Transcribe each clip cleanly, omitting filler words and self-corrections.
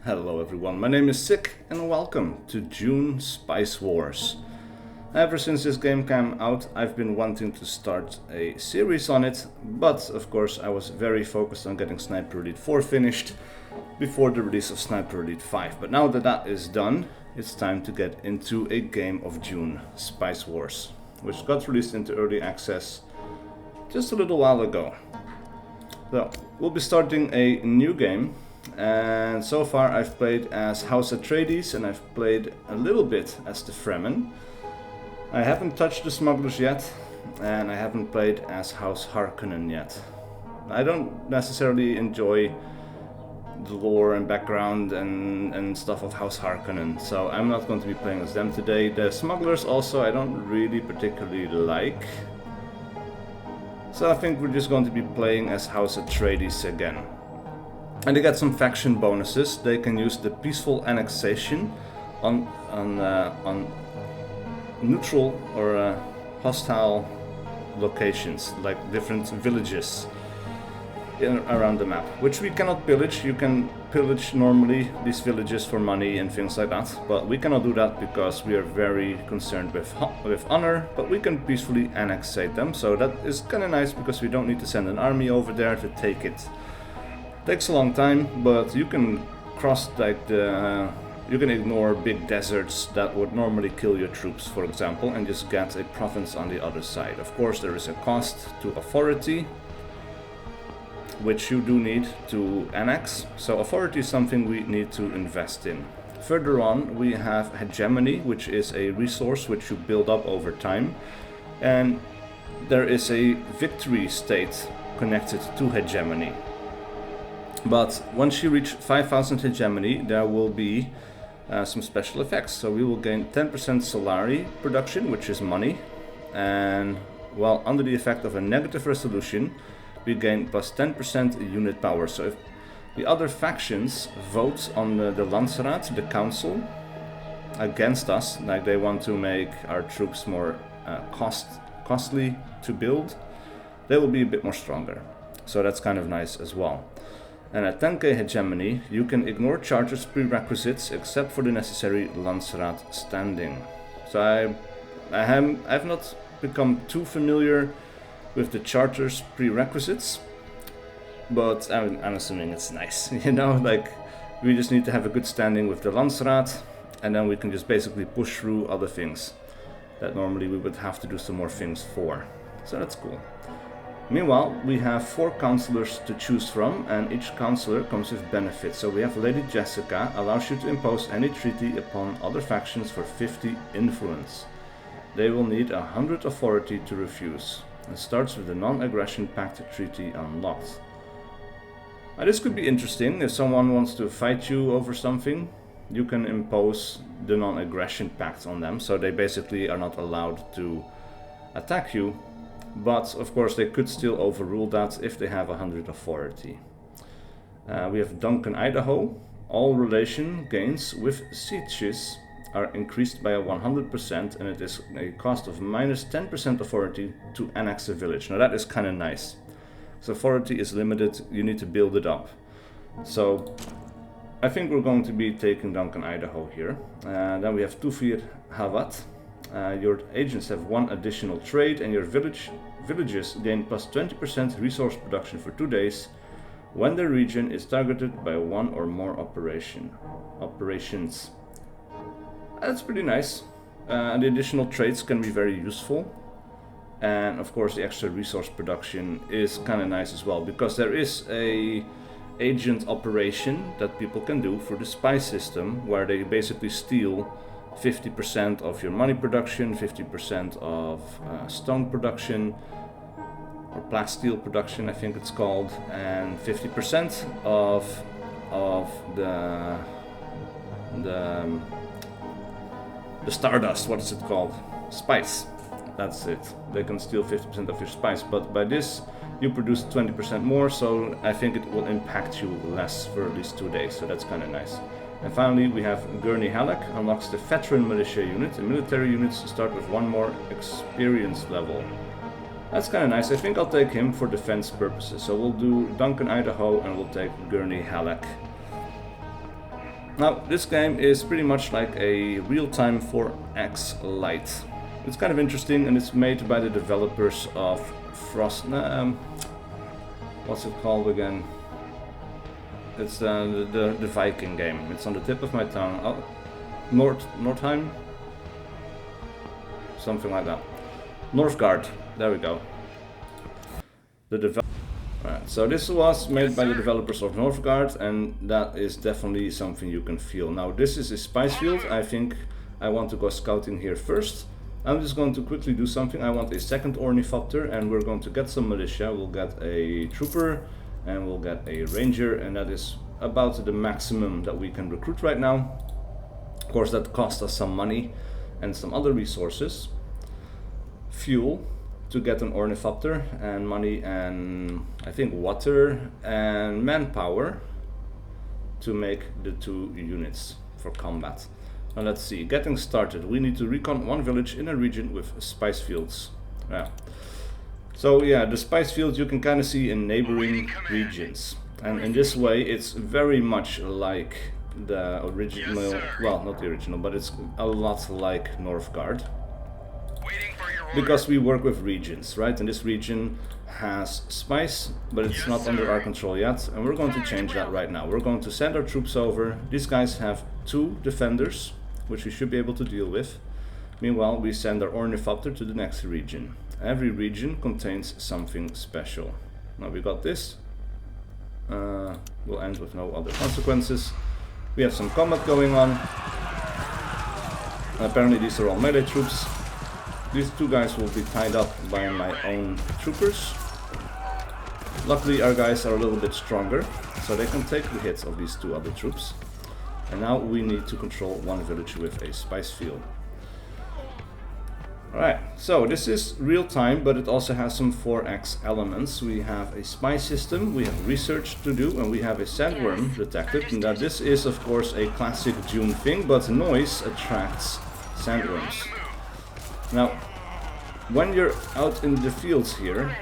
Hello everyone, my name is SiC and welcome to Dune Spice Wars. Ever since this game came out, I've been wanting to start a series on it, but of course I was very focused on getting Sniper Elite 4 finished before the release of Sniper Elite 5. But now that that is done, it's time to get into a game of Dune Spice Wars, which got released into early access just a little while ago. So, we'll be starting a new game. And so far I've played as House Atreides and I've played a little bit as the Fremen. I haven't touched the smugglers yet, and I haven't played as House Harkonnen yet. I don't necessarily enjoy the lore and background and stuff of House Harkonnen, so I'm not going to be playing as them today. The smugglers also I don't really particularly like, so I think we're just going to be playing as House Atreides again. And they get some faction bonuses. They can use the peaceful annexation on neutral or hostile locations, like different villages around the map, which we cannot pillage. You can pillage normally these villages for money and things like that, but we cannot do that because we are very concerned with honor, but we can peacefully annexate them. So that is kind of nice because we don't need to send an army over there to take it. Takes a long time, but you can cross you can ignore big deserts that would normally kill your troops, for example, and just get a province on the other side. Of course, there is a cost to authority, which you do need to annex. So authority is something we need to invest in. Further on, we have hegemony, which is a resource which you build up over time, and there is a victory state connected to hegemony. But once you reach 5000 hegemony, there will be some special effects. So we will gain 10% Solari production, which is money. And well, under the effect of a negative resolution, we gain plus 10% unit power. So if the other factions vote on the Landsraad, the council, against us, like they want to make our troops more costly to build, they will be a bit more stronger. So that's kind of nice as well. And at 10k hegemony, you can ignore charter's prerequisites except for the necessary Landsraad standing. So I've not become too familiar with the charter's prerequisites, but I'm assuming it's nice, you know, like we just need to have a good standing with the Landsraad, and then we can just basically push through other things that normally we would have to do some more things for. So that's cool. Meanwhile, we have 4 councillors to choose from, and each councillor comes with benefits. So we have Lady Jessica, allows you to impose any treaty upon other factions for 50 influence. They will need 100 authority to refuse. It starts with the non-aggression pact treaty unlocked. Now, this could be interesting. If someone wants to fight you over something, you can impose the non-aggression pact on them, so they basically are not allowed to attack you. But of course they could still overrule that if they have 100 authority. We have Duncan, Idaho. All relation gains with sieges are increased by 100%, and it is a cost of minus 10% authority to annex a village. Now that is kind of nice. So authority is limited, you need to build it up. So I think we're going to be taking Duncan, Idaho here. Then we have Tufir Havat. Your agents have 1 additional trade, and your villages gain plus 20% resource production for 2 days when the region is targeted by 1 or more operations. That's pretty nice. The additional trades can be very useful, and of course the extra resource production is kind of nice as well, because there is a agent operation that people can do for the spy system, where they basically steal 50% of your money production, 50% of stone production, or plasteel production I think it's called, and 50% of the stardust, what is it called? Spice. That's it. They can steal 50% of your spice, but by this you produce 20% more, so I think it will impact you less for at least 2 days, so that's kind of nice. And finally, we have Gurney Halleck, unlocks the Veteran Militia unit. The military units start with 1 more experience level. That's kind of nice. I think I'll take him for defense purposes. So we'll do Duncan, Idaho, and we'll take Gurney Halleck. Now, this game is pretty much like a real-time 4X Lite. It's kind of interesting, and it's made by the developers of Frost... what's it called again? It's the Viking game. It's on the tip of my tongue. Oh, Nordheim? Something like that. Northgard. There we go. Right, so this was made by the developers of Northgard, and that is definitely something you can feel. Now, this is a spice field. I think I want to go scouting here first. I'm just going to quickly do something. I want a second ornithopter, and we're going to get some militia. We'll get a trooper, and we'll get a ranger, and that is about the maximum that we can recruit right now. Of course, that costs us some money and some other resources. Fuel to get an ornithopter, and money, and I think water and manpower to make the 2 units for combat. Now let's see, getting started. We need to recon 1 village in a region with spice fields. Yeah. So yeah, the spice fields you can kind of see in neighboring regions. And in this way it's very much like the original, well, not the original, but it's a lot like Northgard. Because we work with regions, right? And this region has spice, but it's not under our control yet. And we're going to change that right now. We're going to send our troops over. These guys have 2 defenders, which we should be able to deal with. Meanwhile, we send our ornithopter to the next region. Every region contains something special. Now we got this. We'll end with no other consequences. We have some combat going on. And apparently these are all melee troops. These 2 guys will be tied up by my own troopers. Luckily our guys are a little bit stronger, so they can take the hits of these 2 other troops. And now we need to control 1 village with a spice field. Alright, so this is real time, but it also has some 4X elements. We have a spy system, we have research to do, and we have a sandworm detected. And that this is of course a classic Dune thing, but noise attracts sandworms. Now, when you're out in the fields here,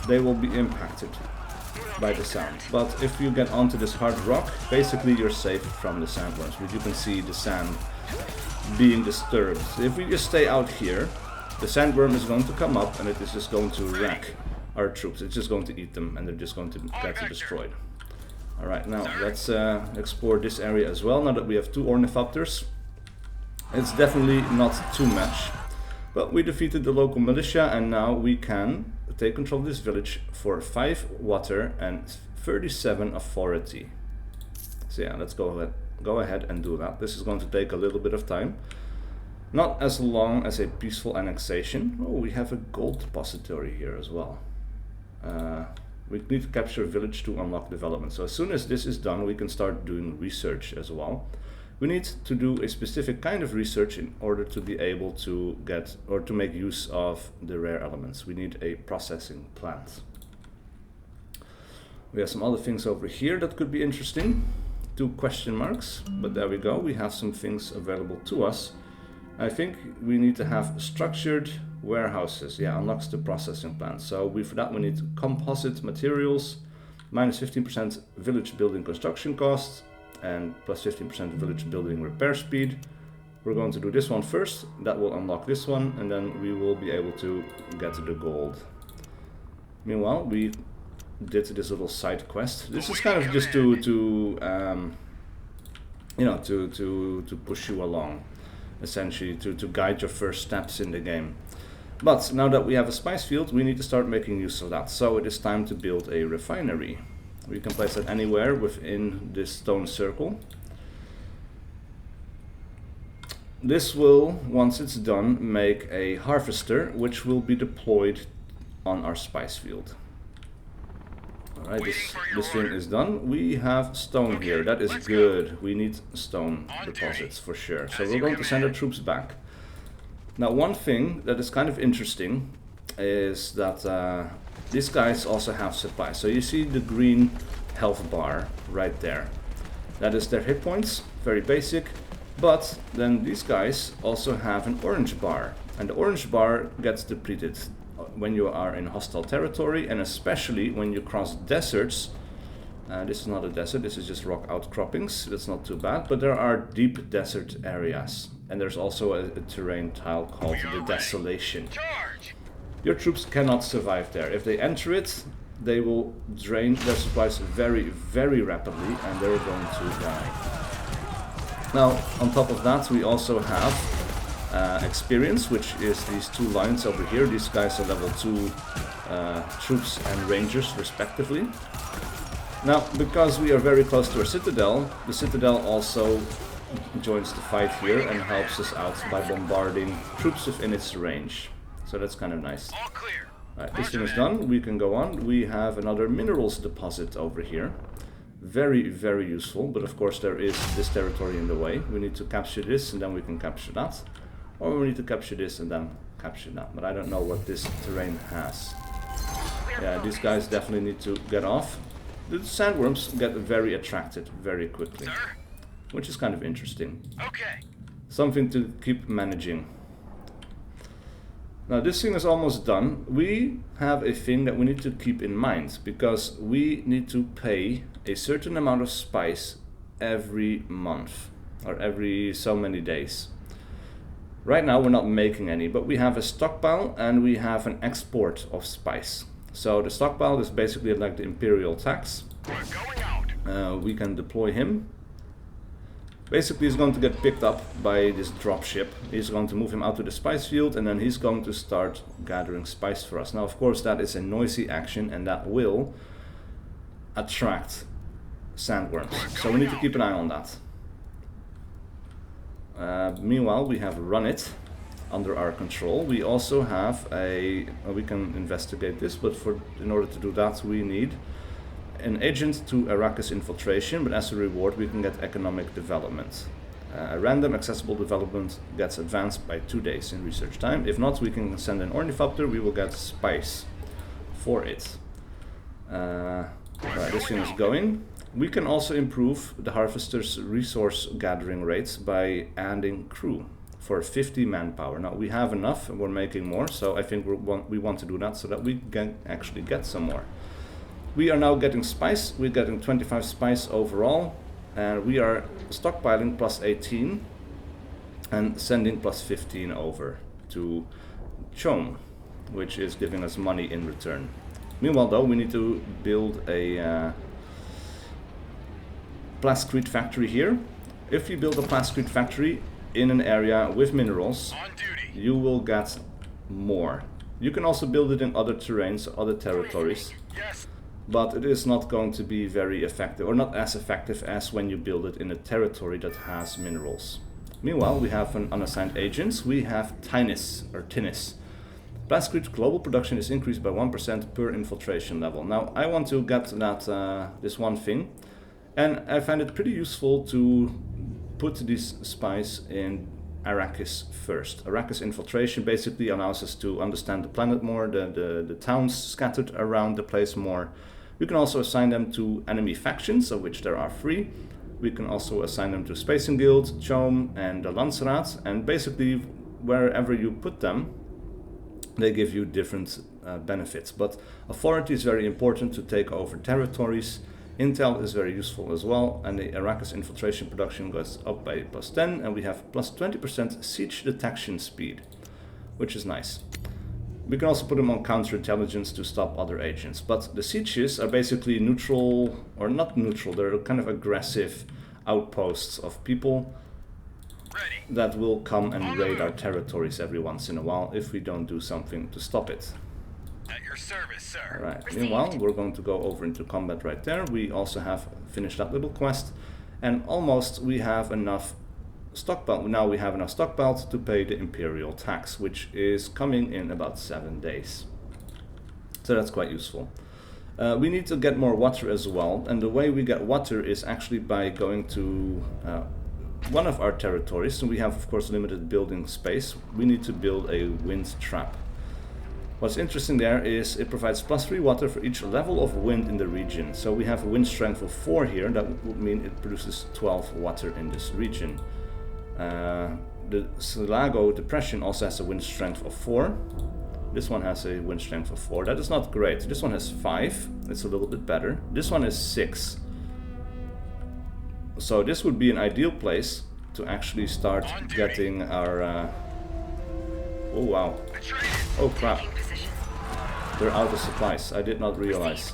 they will be impacted by the sound. But if you get onto this hard rock, basically you're safe from the sandworms. But you can see the sand being disturbed. If we just stay out here, the sandworm is going to come up and it is just going to wreck our troops. It's just going to eat them and they're just going to get destroyed. Alright, now let's explore this area as well, now that we have 2 ornithopters. It's definitely not too much. But we defeated the local militia, and now we can take control of this village for 5 water and 37 authority. So yeah, let's go ahead and do that. This is going to take a little bit of time. Not as long as a peaceful annexation. Oh, we have a gold depository here as well. We need to capture a village to unlock development. So as soon as this is done, we can start doing research as well. We need to do a specific kind of research in order to be able to get or to make use of the rare elements. We need a processing plant. We have some other things over here that could be interesting. 2 question marks, but there we go. We have some things available to us. I think we need to have structured warehouses. Yeah, unlocks the processing plant. So for that we need composite materials, minus 15% village building construction costs, and plus 15% village building repair speed. We're going to do this one first. That will unlock this one, and then we will be able to get to the gold. Meanwhile, we did this little side quest. This is kind of just to push you along, essentially to guide your first steps in the game. But now that we have a spice field, we need to start making use of that. So it is time to build a refinery. We can place that anywhere within this stone circle. This will, once it's done, make a harvester which will be deployed on our spice field. Alright, this thing is done. We have stone here, that is good. We need stone deposits for sure. So we're going to send our troops back. Now one thing that is kind of interesting is that these guys also have supply. So you see the green health bar right there. That is their hit points, very basic. But then these guys also have an orange bar. And the orange bar gets depleted when you are in hostile territory, and especially when you cross deserts This is not a desert, this is just rock outcroppings. That's not too bad, but there are deep desert areas. And there's also a terrain tile called the Desolation. Your troops cannot survive there. If they enter it, they will drain their supplies very, very rapidly, and they're going to die. Now, on top of that, we also have experience, which is these 2 lines over here. These guys are level 2 troops and rangers, respectively. Now, because we are very close to our citadel, the citadel also joins the fight here and helps us out by bombarding troops within its range. So that's kind of nice. Alright, this thing is done. We can go on. We have another minerals deposit over here. Very, very useful, but of course there is this territory in the way. We need to capture this and then we can capture that. Or we need to capture this and then capture that. But I don't know what this terrain has. Yeah, these guys definitely need to get off. The sandworms get very attracted very quickly, which is kind of interesting. Okay. Something to keep managing. Now this thing is almost done. We have a thing that we need to keep in mind, because we need to pay a certain amount of spice every month, or every so many days. Right now we're not making any, but we have a stockpile and we have an export of spice. So the stockpile is basically like the Imperial tax. We can deploy him. Basically he's going to get picked up by this dropship. He's going to move him out to the spice field and then he's going to start gathering spice for us. Now of course that is a noisy action and that will attract sandworms. So we need to keep an eye on that. Meanwhile we have run it under our control. We also have we can investigate this, but in order to do that we need an agent to Arrakis infiltration, but as a reward we can get economic development. A random accessible development gets advanced by 2 days in research time. If not, we can send an ornithopter, we will get spice for it. Right, this thing is going. We can also improve the harvester's resource gathering rates by adding crew for 50 manpower. Now we have enough and we're making more, so I think we want to do that so that we can actually get some more. We are now getting spice. We're getting 25 spice overall, and we are stockpiling plus 18 and sending plus 15 over to Chom, which is giving us money in return. Meanwhile though, we need to build a plascrete factory here. If you build a plascrete factory in an area with minerals, you will get more. You can also build it in other terrains, other territories, but it is not going to be very effective, or not as effective as when you build it in a territory that has minerals. Meanwhile, we have an unassigned agents. We have Tinnis, or Tinnis. Plascrete global production is increased by 1% per infiltration level. Now, I want to get that this one thing, and I find it pretty useful to put these spies in Arrakis first. Arrakis infiltration basically allows us to understand the planet more, the towns scattered around the place more. We can also assign them to enemy factions, of which there are 3. We can also assign them to Spacing Guild, Chom, and the Landsraad, and basically wherever you put them, they give you different benefits. But authority is very important to take over territories. Intel is very useful as well, and the Arrakis infiltration production goes up by plus 10, and we have plus 20% siege detection speed, which is nice. We can also put them on counterintelligence to stop other agents, but the sieges are basically neutral, or not neutral, they're kind of aggressive outposts of people that will come and raid our territories every once in a while if we don't do something to stop it. At your service, sir. Alright, meanwhile, we're going to go over into combat right there. We also have finished that little quest, and almost we have enough stockpile. Now we have enough stockpiles to pay the Imperial tax, which is coming in about 7 days. So that's quite useful. We need to get more water as well, and the way we get water is actually by going to one of our territories. So we have, of course, limited building space. We need to build a wind trap. What's interesting there is it provides plus 3 water for each level of wind in the region. So we have a wind strength of 4 here. That would mean it produces 12 water in this region. The Selago Depression also has a wind strength of 4. This one has a wind strength of 4. That is not great. This one has 5. It's a little bit better. This one is 6. So this would be an ideal place to actually start getting our... Oh wow. Oh crap. They're out of supplies. I did not realize.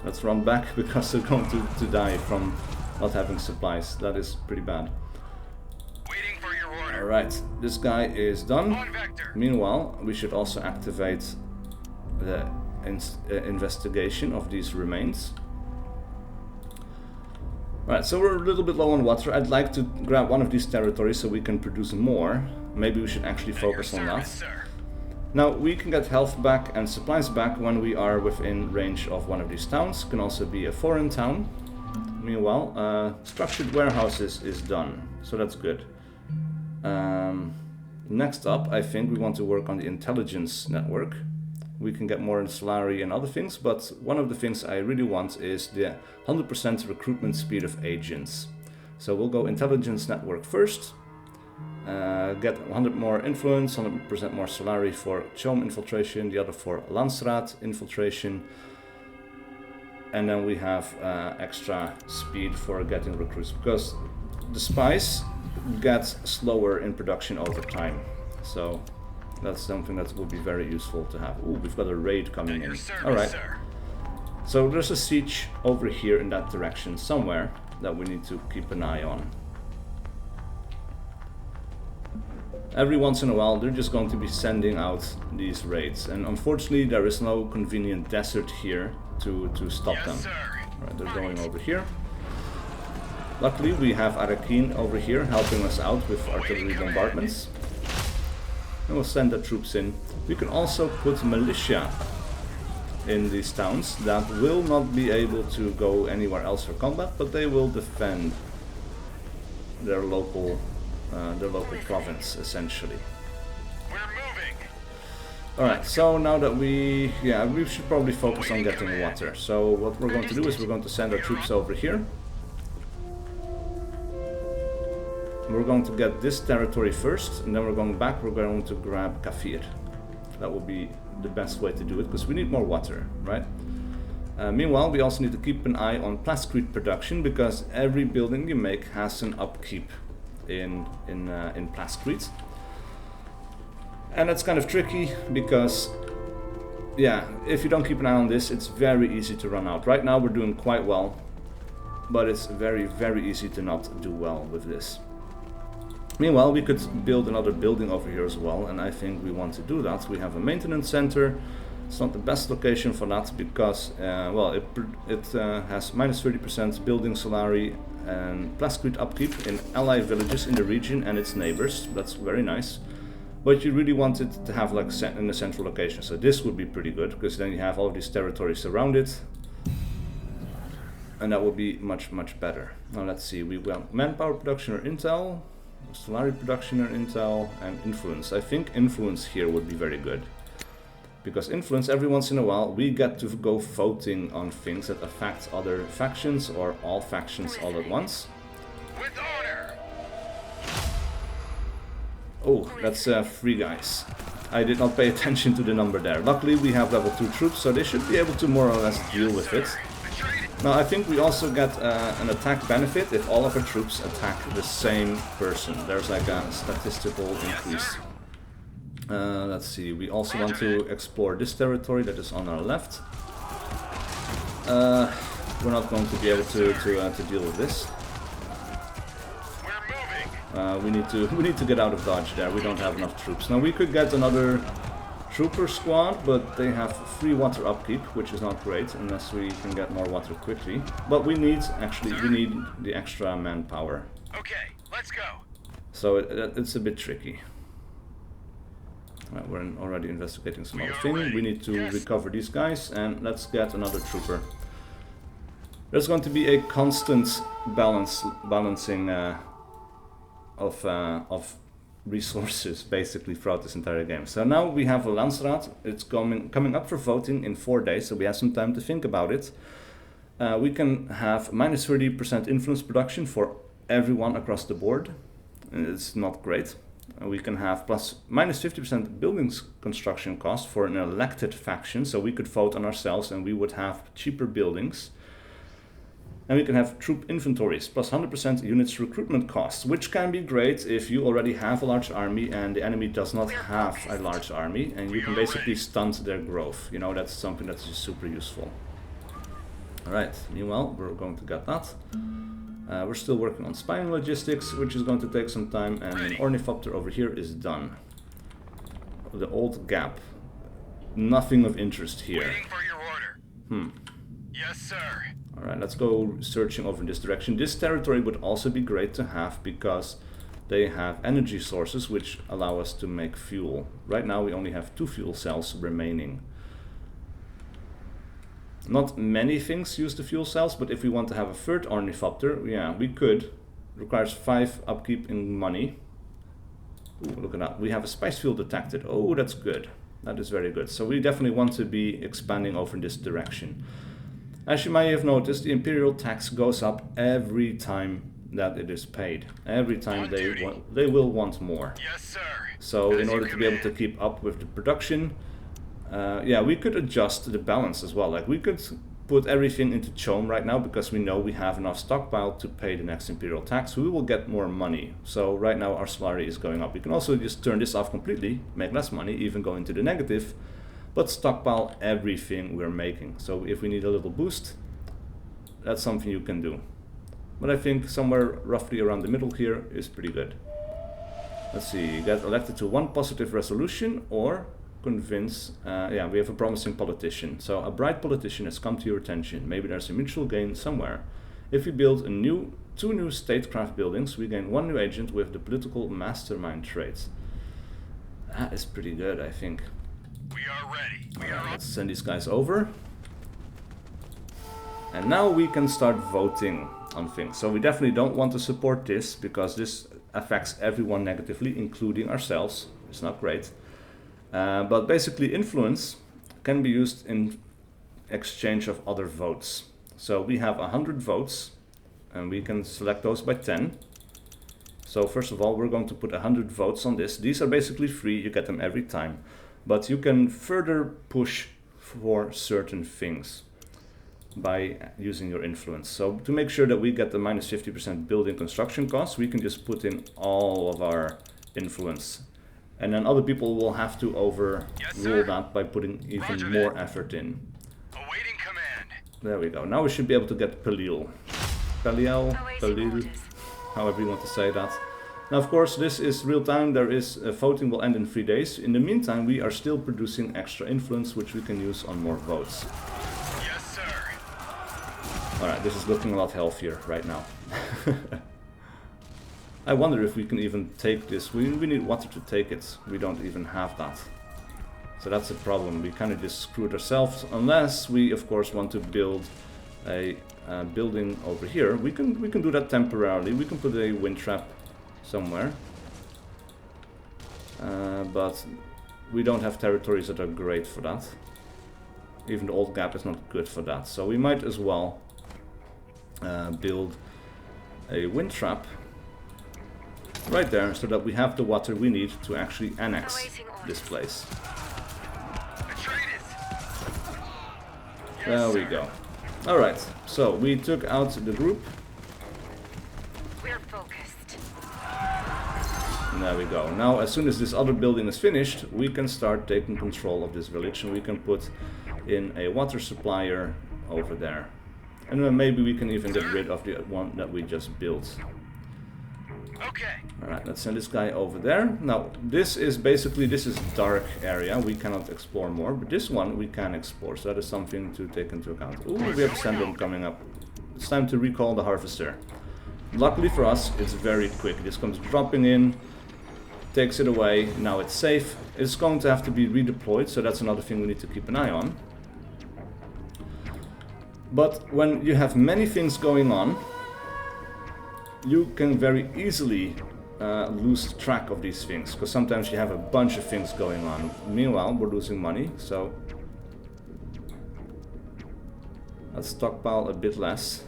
Let's run back because they're going to die from not having supplies. That is pretty bad. Waiting for your order. Alright, this guy is done. Meanwhile, we should also activate the investigation of these remains. Right, so we're a little bit low on water. I'd like to grab one of these territories so we can produce more. Maybe we should actually focus on that. Now, we can get health back and supplies back when we are within range of one of these towns. It can also be a foreign town. Meanwhile, structured warehouses is done, so that's good. Next up, I think we want to work on the intelligence network. We can get more in salary and other things, but one of the things I really want is the 100% recruitment speed of agents. So we'll go intelligence network first, get 100 more influence, 100% more salary for Chom infiltration, the other for Landsraad infiltration, and then we have extra speed for getting recruits, because the spies get slower in production over time. So that's something that would be very useful to have. Ooh, we've got a raid coming in. Alright. So there's a siege over here in that direction somewhere that we need to keep an eye on. Every once in a while they're just going to be sending out these raids, and unfortunately there is no convenient desert here to stop them. Alright, they're going over here. Luckily we have Arakin over here helping us out with artillery bombardments. And we'll send the troops in. We can also put militia in these towns that will not be able to go anywhere else for combat, but they will defend their local province, essentially. Alright, so now that we should probably focus on getting water. So what we're going to do is we're going to send our troops over here. We're going to get this territory first, and then we're going back, we're going to grab Kafir. That will be the best way to do it, because we need more water, right? Meanwhile, we also need to keep an eye on plascrete production, because every building you make has an upkeep in plascrete. And that's kind of tricky, because, yeah, if you don't keep an eye on this, it's very easy to run out. Right now we're doing quite well, but it's very, very easy to not do well with this. Meanwhile, we could build another building over here as well, and I think we want to do that. We have a maintenance center. It's not the best location for that because, well, it has minus 30% building salary and plascrete upkeep in allied villages in the region and its neighbors. That's very nice. But you really want it to have like in a central location. So this would be pretty good, because then you have all of these territories around it. And that would be much, much better. Now let's see, we want manpower production or intel. Salary production or intel, and influence. I think influence here would be very good, because influence, every once in a while we get to go voting on things that affect other factions or all factions all at once. With order. Oh, that's 3 guys. I did not pay attention to the number there. Luckily we have level 2 troops, so they should be able to more or less deal with it. Now I think we also get an attack benefit if all of our troops attack the same person. There's like a statistical increase. Let's see, we also want to explore this territory that is on our left. We're not going to be able to deal with this. We need to get out of dodge there. We don't have enough troops. Now we could get another trooper squad, but they have free water upkeep, which is not great unless we can get more water quickly. But we need the extra manpower. Okay, let's go. So it's a bit tricky. Right, we're already investigating some other thing. We need to recover these guys, and let's get another trooper. There's going to be a constant balancing of resources basically throughout this entire game. So now we have a Landsraad. It's coming up for voting in 4 days, so we have some time to think about it. We can have minus 30% influence production for everyone across the board. It's not great. And we can have minus 50% buildings construction cost for an elected faction, so we could vote on ourselves and we would have cheaper buildings. And we can have troop inventories, plus 100% units recruitment costs, which can be great if you already have a large army and the enemy does not have a large army, and you can basically stunt their growth. You know, that's something that's just super useful. Alright, meanwhile, we're going to get that. We're still working on spying logistics, which is going to take some time, and an ornithopter over here is done. The old gap. Nothing of interest here. Waiting for your order. Yes, sir. Alright, let's go searching over in this direction. This territory would also be great to have because they have energy sources which allow us to make fuel. Right now we only have 2 fuel cells remaining. Not many things use the fuel cells, but if we want to have a third ornithopter, yeah, we could. It requires 5 upkeep in money. Ooh, look at that. We have a spice field detected. Oh, that's good. That is very good. So we definitely want to be expanding over in this direction. As you may have noticed, the Imperial tax goes up every time that it is paid. Every time they will want more. Yes, sir. So in order to be able to keep up with the production, yeah, we could adjust the balance as well. Like we could put everything into Chom right now because we know we have enough stockpile to pay the next Imperial tax. We will get more money. So right now our salary is going up. We can also just turn this off completely, make less money, even go into the negative, but stockpile everything we're making. So if we need a little boost, that's something you can do. But I think somewhere roughly around the middle here is pretty good. Let's see, get elected to 1 positive resolution or convince, yeah, we have a promising politician. So a bright politician has come to your attention. Maybe there's a mutual gain somewhere. If we build 2 new statecraft buildings, we gain 1 new agent with the political mastermind trait. That is pretty good, I think. We are ready. Let's send these guys over. And now we can start voting on things. So we definitely don't want to support this because this affects everyone negatively, including ourselves. It's not great. But basically influence can be used in exchange of other votes. So we have 100 votes and we can select those by 10. So first of all, we're going to put 100 votes on this. These are basically free, you get them every time. But you can further push for certain things by using your influence. So to make sure that we get the minus 50% building construction costs, we can just put in all of our influence. And then other people will have to overrule that by putting even more effort in. Awaiting command. There we go. Now we should be able to get Pelil, however you want to say that. Now, of course, this is real time. There is voting will end in 3 days. In the meantime, we are still producing extra influence, which we can use on more votes. Yes, sir. All right, this is looking a lot healthier right now. I wonder if we can even take this. We need water to take it. We don't even have that. So that's a problem. We kind of just screwed ourselves. Unless we, of course, want to build a building over here. We can do that temporarily. We can put a wind trap somewhere, but we don't have territories that are great for that. Even the old gap is not good for that, so we might as well build a wind trap right there so that we have the water we need to actually annex this place. Atreides. There we go. Alright, so we took out the group. We're focused. There we go. Now, as soon as this other building is finished, we can start taking control of this village, and we can put in a water supplier over there. And then maybe we can even get rid of the one that we just built. Okay. Alright, let's send this guy over there. Now, this is basically, this is dark area. We cannot explore more, but this one we can explore, so that is something to take into account. Ooh, we have a sandworm coming up. It's time to recall the harvester. Luckily for us, it's very quick. This comes dropping in, takes it away, now it's safe. It's going to have to be redeployed, so that's another thing we need to keep an eye on. But when you have many things going on, you can very easily lose track of these things, because sometimes you have a bunch of things going on. Meanwhile, we're losing money, so let's stockpile a bit less.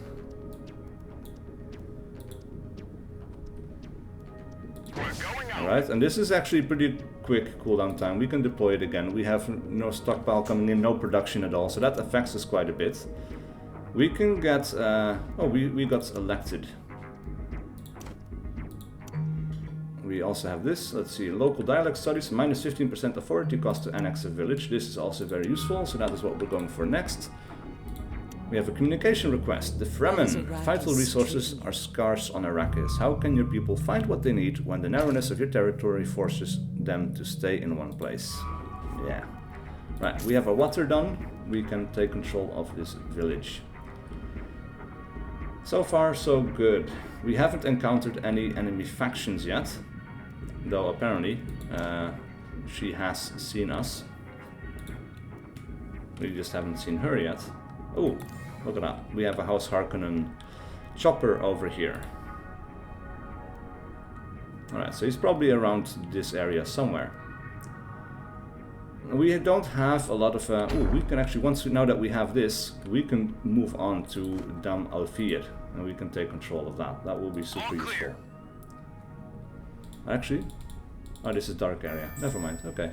Alright, and this is actually pretty quick cooldown time. We can deploy it again. We have no stockpile coming in, no production at all, so that affects us quite a bit. We can get... we got elected. We also have this. Let's see, local dialect studies, minus 15% authority cost to annex a village. This is also very useful, so that is what we're going for next. We have a communication request. The Fremen. Vital resources are scarce on Arrakis. How can your people find what they need when the narrowness of your territory forces them to stay in one place? Yeah. Right, we have our water done. We can take control of this village. So far, so good. We haven't encountered any enemy factions yet. Though apparently, she has seen us. We just haven't seen her yet. Oh, look at that. We have a House Harkonnen chopper over here. Alright, so he's probably around this area somewhere. We don't have a lot of... we can actually, now that we have this, we can move on to Dam Alfir. And we can take control of that. That will be super useful. Actually... Oh, this is dark area. Never mind, okay.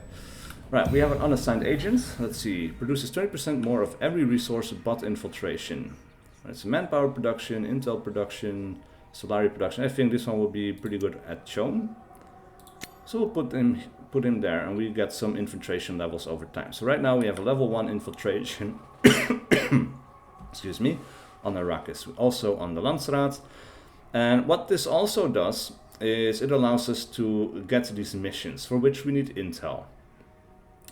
Right, we have an unassigned agent. Let's see. Produces 20% more of every resource but infiltration. It's manpower production, intel production, Solari production. I think this one will be pretty good at Chone. So we'll put him there and we get some infiltration levels over time. So right now we have a level 1 infiltration. Excuse me. On Arrakis. Also on the Landsraad. And what this also does is it allows us to get these missions for which we need intel.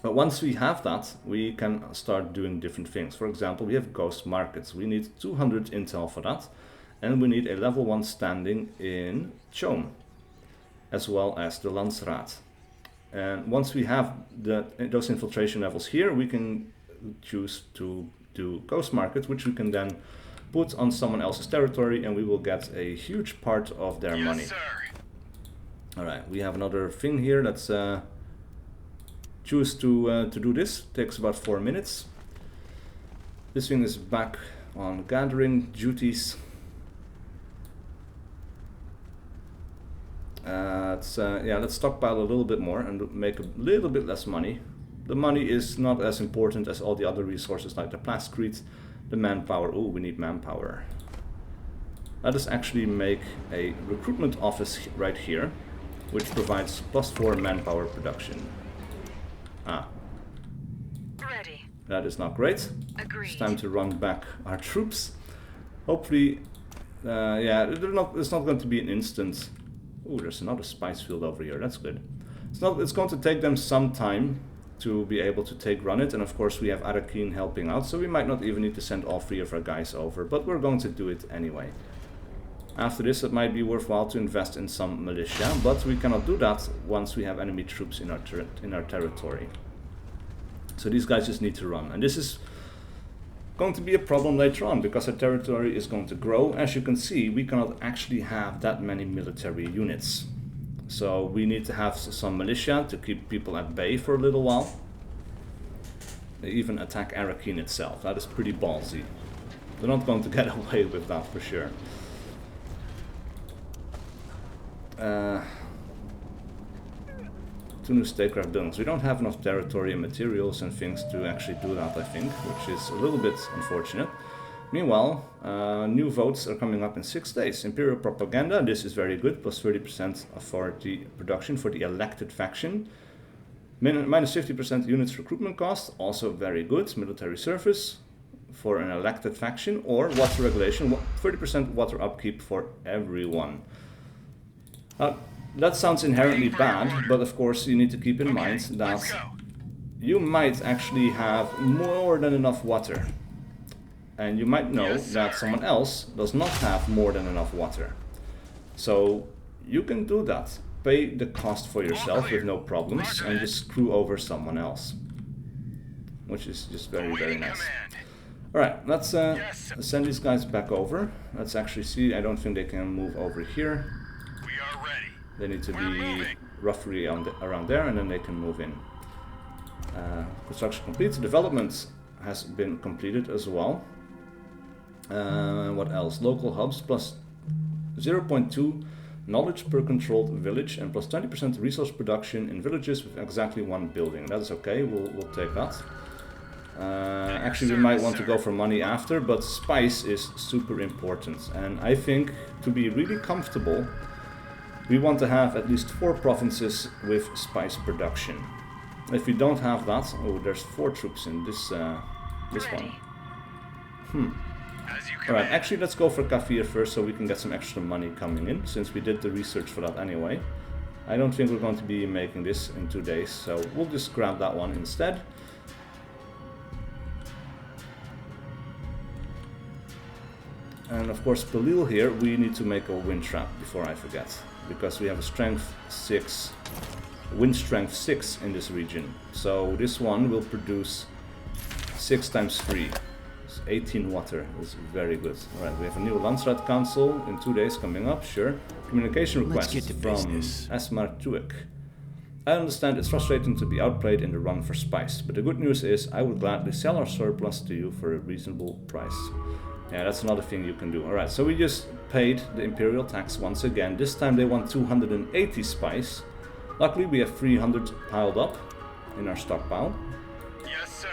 But once we have that, we can start doing different things. For example, we have ghost markets. We need 200 intel for that. And we need a level 1 standing in Chone, as well as the Landsraad. And once we have those infiltration levels here, we can choose to do ghost markets, which we can then put on someone else's territory, and we will get a huge part of their money. Alright, we have another thing here. Let's choose to do this. Takes about 4 minutes. This thing is back on gathering duties. Let's stockpile a little bit more and make a little bit less money. The money is not as important as all the other resources like the plascrete, the manpower. Oh, we need manpower. Let us actually make a recruitment office right here, which provides +4 manpower production. Ready. That is not great. Agreed. It's time to run back our troops. Hopefully, it's not going to be an instant. Oh, there's another spice field over here. That's good. It's going to take them some time to be able to run it, and of course we have Arakin helping out, so we might not even need to send all 3 of our guys over, but we're going to do it anyway. After this, it might be worthwhile to invest in some militia, but we cannot do that once we have enemy troops in our territory. So these guys just need to run, and this is going to be a problem later on because our territory is going to grow. As you can see, we cannot actually have that many military units. So we need to have some militia to keep people at bay for a little while. They even attack Arakin itself. That is pretty ballsy. They're not going to get away with that for sure. 2 new statecraft buildings. We don't have enough territory and materials and things to actually do that, I think, which is a little bit unfortunate. Meanwhile, new votes are coming up in 6 days. Imperial Propaganda, this is very good, plus 30% authority production for the elected faction. Minus 50% units recruitment cost, also very good. Military service for an elected faction, or water regulation, 30% water upkeep for everyone. That sounds inherently bad, but of course you need to keep in mind that you might actually have more than enough water. And you might know that someone else does not have more than enough water. So you can do that. Pay the cost for yourself with no problems and just screw over someone else. Which is just very, very nice. Alright, let's send these guys back over. Let's actually see. I don't think they can move over here. They need to be roughly around there, and then they can move in. Construction complete. Development has been completed as well. What else? Local hubs plus 0.2 knowledge per controlled village and plus 20% resource production in villages with exactly one building. That is okay, we'll take that. Actually, we might want to go for money after, but spice is super important. And I think to be really comfortable, we want to have at least 4 provinces with spice production. If we don't have that, oh, there's 4 troops in this one. Alright, actually let's go for Kafir first so we can get some extra money coming in, since we did the research for that anyway. I don't think we're going to be making this in 2 days, so we'll just grab that one instead. And of course, Pelil here, we need to make a wind trap before I forget, because we have a strength 6, wind strength 6 in this region. So this one will produce 6 times 3. 18 water is very good. Alright, we have a new Landsraad Council in 2 days coming up, sure. Communication request from Esmar Tuik. I understand it's frustrating to be outplayed in the run for spice, but the good news is I would gladly sell our surplus to you for a reasonable price. Yeah, that's another thing you can do. Alright, so we just paid the Imperial tax once again. This time they want 280 spice. Luckily we have 300 piled up in our stockpile. Yes, sir.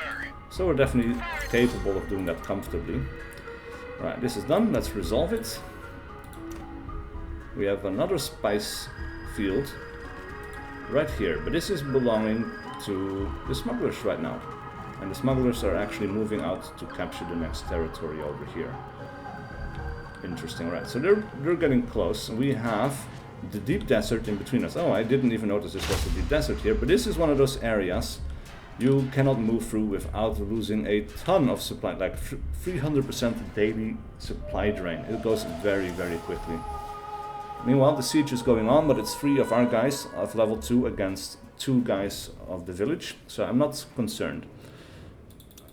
So we're definitely capable of doing that comfortably. Right, this is done. Let's resolve it. We have another spice field right here, but this is belonging to the smugglers right now. And the smugglers are actually moving out to capture the next territory over here. Interesting, right? So they're getting close. We have the deep desert in between us. Oh, I didn't even notice this was a deep desert here, but this is one of those areas you cannot move through without losing a ton of supply, like 300% daily supply drain. It goes very, very quickly. Meanwhile, the siege is going on, but it's 3 of our guys of level 2 against 2 guys of the village, so I'm not concerned.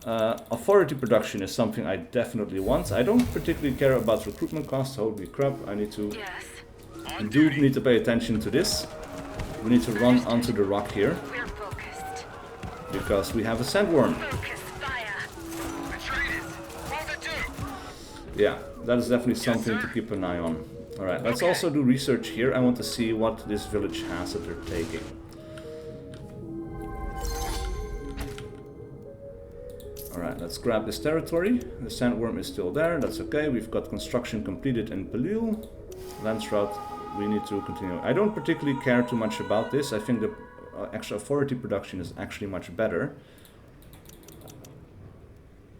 Authority production is something I definitely want. I don't particularly care about recruitment costs. Holy crap, I need to... Yes. do need to pay attention to this. We need to run onto the rock here, We're focused. because we have a sandworm. Focus fire. Atreides, hold it too. Yeah, that is definitely something to keep an eye on. Alright, let's also do research here. I want to see what this village has that they're taking. Alright, let's grab this territory. The sandworm is still there, that's okay. We've got construction completed in Pelil. Landsraad, we need to continue. I don't particularly care too much about this. I think the extra authority production is actually much better.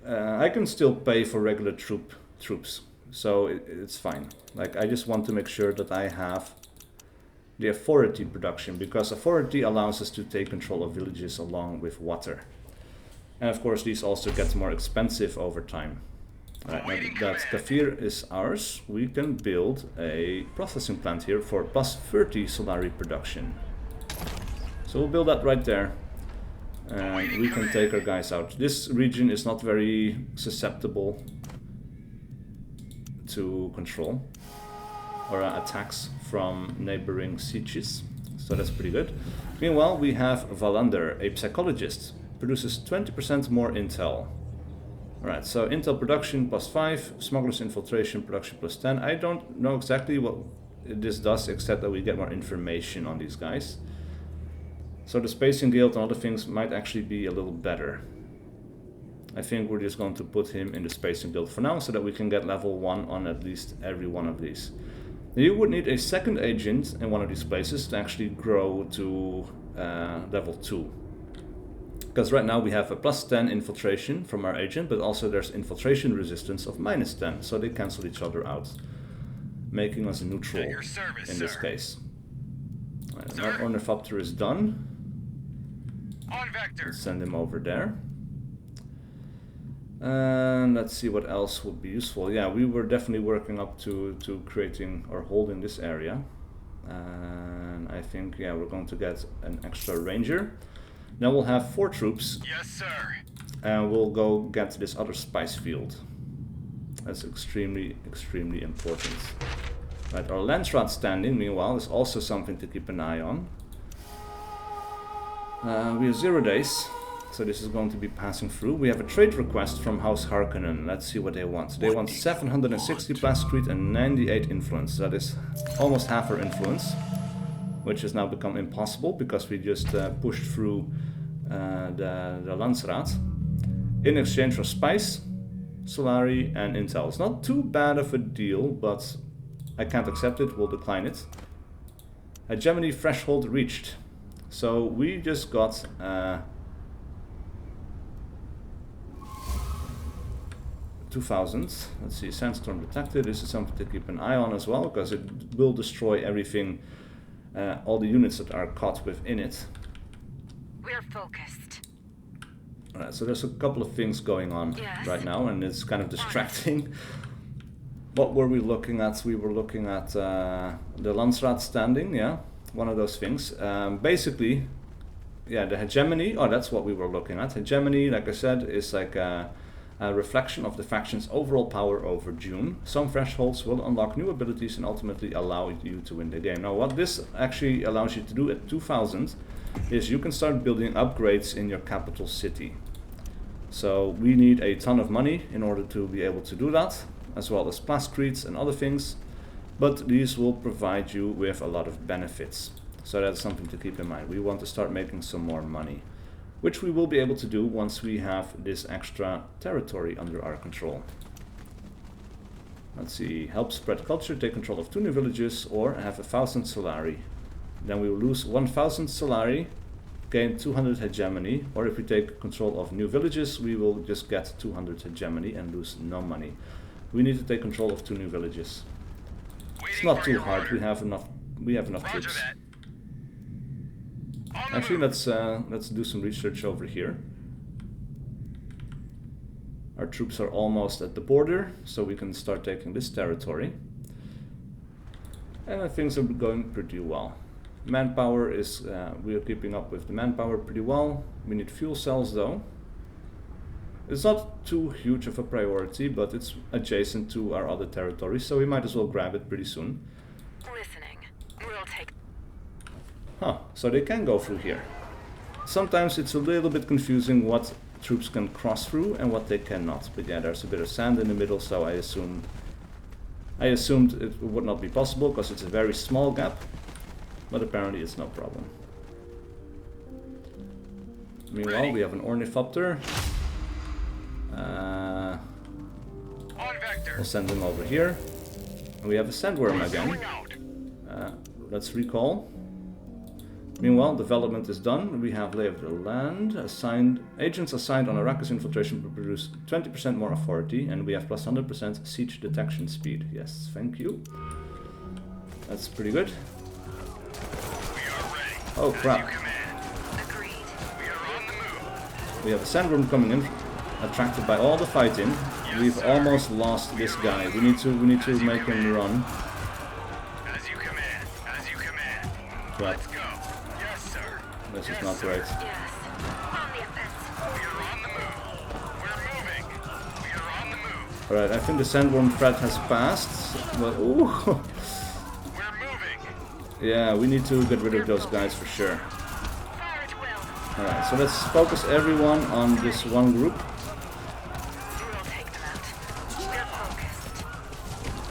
I can still pay for regular troops, so it's fine. Like, I just want to make sure that I have the authority production, because authority allows us to take control of villages along with water. And of course these also get more expensive over time. Right, now that Kafir is ours, we can build a processing plant here for plus 30 Solari production. So we'll build that right there, and we can take our guys out. This region is not very susceptible to control or attacks from neighboring sieges, so that's pretty good. Meanwhile, we have Valander, a psychologist, produces 20% more intel. Alright, so intel production plus 5, smugglers infiltration production plus 10. I don't know exactly what this does, except that we get more information on these guys. So the spacing guild and other things might actually be a little better. I think we're just going to put him in the spacing guild for now, so that we can get level 1 on at least every one of these. Now, you would need a second agent in one of these places to actually grow to level 2. Because right now we have a plus 10 infiltration from our agent, but also there's infiltration resistance of minus 10, so they cancel each other out, making us neutral in this case. Right, our Ornithopter is done. On vector. Let's send him over there. And let's see what else would be useful. Yeah, we were definitely working up to creating or holding this area. And I think, yeah, we're going to get an extra ranger. Now we'll have 4 troops. Yes, sir. And we'll go get this other spice field. That's extremely, extremely important. Right, our Landsraad standing, meanwhile, is also something to keep an eye on. We have 0 days, So this is going to be passing through. We have a trade request from House Harkonnen. Let's see what they want. They want 760 plascrete and 98 influence. That is almost half our influence, which has now become impossible because we just pushed through the Landsraad in exchange for spice, Solari and intel. It's not too bad of a deal, but I can't accept it. We'll decline it. Hegemony threshold reached. So we just got 2000. Let's see, sandstorm detected. This is something to keep an eye on as well, because it will destroy everything, all the units that are caught within it. We're focused. Alright, so there's a couple of things going on right now, and it's kind of distracting. What were we looking at? We were looking at the Landsraad standing, yeah, one of those things. Basically, yeah, the hegemony, oh, that's what we were looking at. Hegemony, like I said, is like a reflection of the faction's overall power over Dune. Some thresholds will unlock new abilities and ultimately allow you to win the game. Now, what this actually allows you to do at 2000 is you can start building upgrades in your capital city. So we need a ton of money in order to be able to do that, as well as plascretes and other things, but these will provide you with a lot of benefits. So that's something to keep in mind. We want to start making some more money, which we will be able to do once we have this extra territory under our control. Let's see, help spread culture, take control of 2 new villages, or have 1,000 Solari. Then we will lose 1,000 Solari, gain 200 hegemony, or if we take control of new villages, we will just get 200 hegemony and lose no money. We need to take control of 2 new villages. It's not too hard. We have enough troops. Actually, let's do some research over here. Our troops are almost at the border, so we can start taking this territory. And things are going pretty well. Manpower is, we are keeping up with the manpower pretty well. We need fuel cells though. It's not too huge of a priority, but it's adjacent to our other territories, so we might as well grab it pretty soon. Listening. We'll take. Huh, so they can go through here. Sometimes it's a little bit confusing what troops can cross through and what they cannot. But yeah, there's a bit of sand in the middle, so I assumed it would not be possible because it's a very small gap. But apparently it's no problem. Meanwhile, we have an ornithopter. We'll send him over here. And we have a sandworm again. Let's recall. Meanwhile, development is done. We have lay of the land. Agents assigned on Arrakis infiltration will produce 20% more authority, and we have plus 100% siege detection speed. Yes, thank you. That's pretty good. Oh crap. We have a sandworm coming in, attracted by all the fighting. We've almost lost this guy. We need to make him run. As you command. As you command. Crap. Let's go. Yes, sir. This is not great. Yes. On the offensive. We are on the move. We're moving. We are on the move. Alright, I think the sandworm threat has passed. But ooh. We're moving. Yeah, we need to get rid of those guys for sure. Fire at will. Alright, so let's focus everyone on this one group. We'll take them out. We're focused.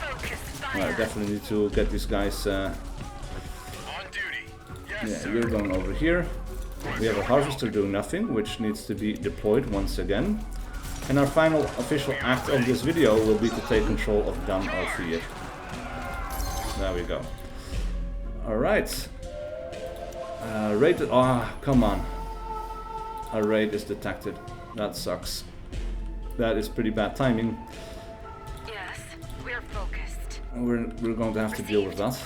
Focus fire. Alright, definitely need to get these guys. On duty. Yes, Yeah, sir. you're going over here. We have a harvester doing nothing, which needs to be deployed once again. And our final official act of this video will be to take control of Dam Alfir. There we go. Alright. Rated. Ah, come on. A raid is detected. That sucks. That is pretty bad timing. Yes. We're focused. We're going to have to deal with that.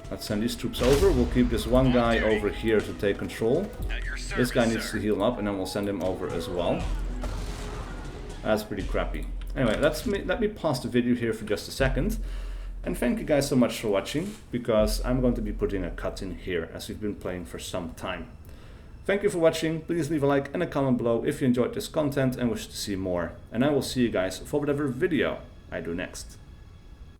Let's send these troops over. We'll keep this one guy over here to take control. At your service, This guy needs sir. to heal up, and then we'll send him over as well. That's pretty crappy. Anyway, let me pause the video here for just a second. And thank you guys so much for watching, because I'm going to be putting a cut in here as we've been playing for some time. Thank you for watching. Please leave a like and a comment below if you enjoyed this content and wish to see more. And I will see you guys for whatever video I do next.